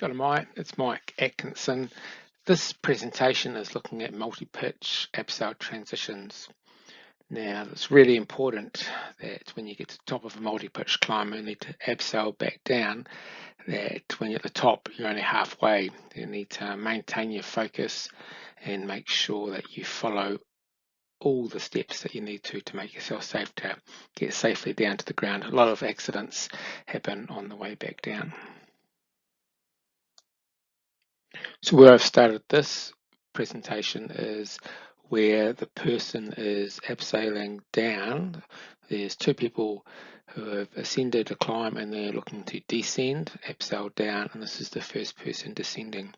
Got a mic, it's Mike Atkinson. This presentation is looking at multi-pitch abseil transitions. Now, it's really important that when you get to the top of a multi-pitch climb, you need to abseil back down, that when you're at the top, you're only halfway. You need to maintain your focus and make sure that you follow all the steps that you need to make yourself safe to get safely down to the ground. A lot of accidents happen on the way back down. So where I've started this presentation is where the person is abseiling down. There's two people who have ascended a climb and they're looking to descend, abseil down, and this is the first person descending.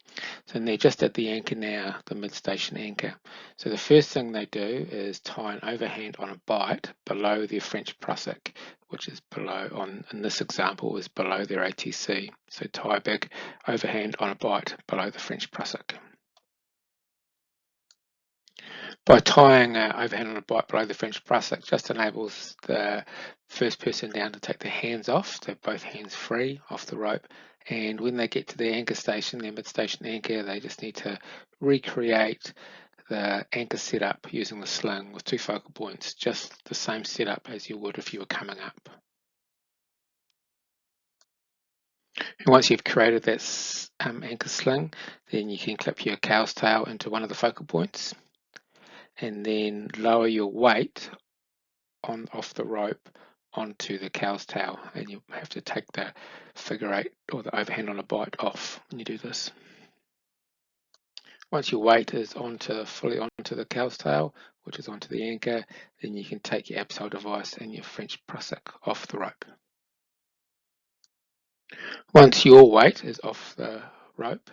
So they're just at the anchor now, the mid-station anchor. So the first thing they do is tie an overhand on a bight below their French prusik, which is below, in this example, is below their ATC. So tie a big overhand on a bight below the French prusik. By tying an overhand on a bight below the French prusik, just enables the first person down to take their hands off, so both hands free off the rope, and when they get to the anchor station, their mid-station anchor, they just need to recreate the anchor setup using the sling with two focal points, just the same setup as you would if you were coming up. And once you've created that anchor sling, then you can clip your cow's tail into one of the focal points and then lower your weight off the rope onto the cow's tail, and you have to take the figure eight or the overhand on a bight off when you do this. Once your weight is fully onto the cow's tail, which is onto the anchor, then you can take your abseil device and your French prusik off the rope. Once your weight is off the rope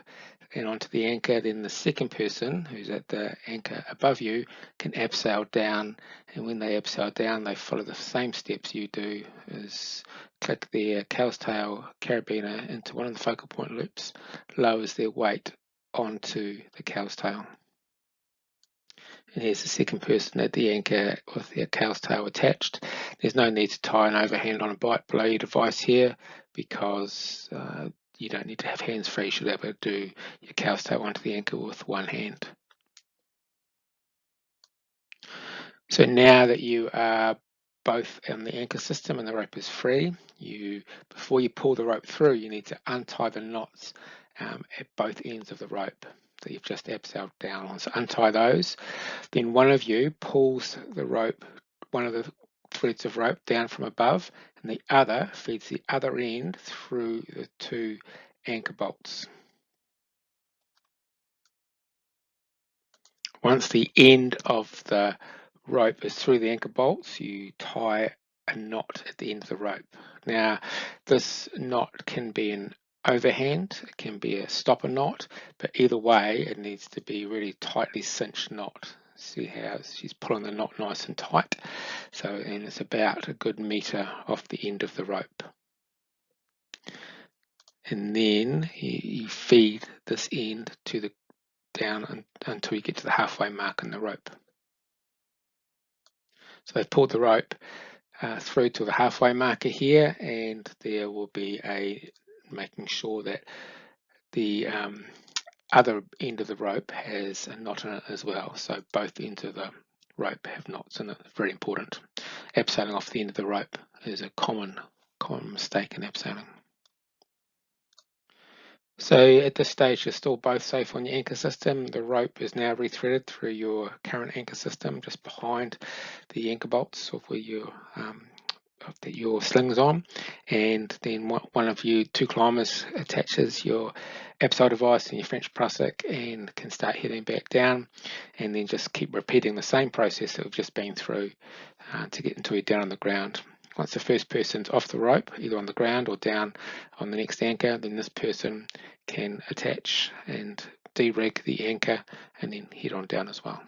and onto the anchor, then the second person who's at the anchor above you can abseil down, and when they abseil down, they follow the same steps you do, is click their cow's tail carabiner into one of the focal point loops, lowers their weight onto the cow's tail. And here's the second person at the anchor with their cow's tail attached. There's no need to tie an overhand on a bight below your device here because you don't need to have hands free. You should be able to do your cow's tail onto the anchor with one hand. So now that you are both on the anchor system and the rope is free, before you pull the rope through, you need to untie the knots at both ends of the rope that you've just abseiled down on. So untie those. Then one of you pulls the rope, one of the threads of rope down from above, and the other feeds the other end through the two anchor bolts. Once the end of the rope is through the anchor bolts, you tie a knot at the end of the rope. Now, this knot can be an overhand, it can be a stopper knot, but either way, it needs to be really tightly cinched knot. See how she's pulling the knot nice and tight. And it's about a good meter off the end of the rope. And then you feed this end down until you get to the halfway mark in the rope. So they've pulled the rope through to the halfway marker here, and there will be making sure that the other end of the rope has a knot in it as well. So both ends of the rope have knots in it. Very important. Abseiling off the end of the rope is a common mistake in abseiling. So at this stage, you're still both safe on your anchor system. The rope is now rethreaded through your current anchor system just behind the anchor bolts of where your sling's on, and then one of you two climbers attaches your abseil device and your French prusik and can start heading back down, and then just keep repeating the same process that we've just been through to get until you're down on the ground. Once the first person's off the rope, either on the ground or down on the next anchor, then this person can attach and de-rig the anchor and then head on down as well.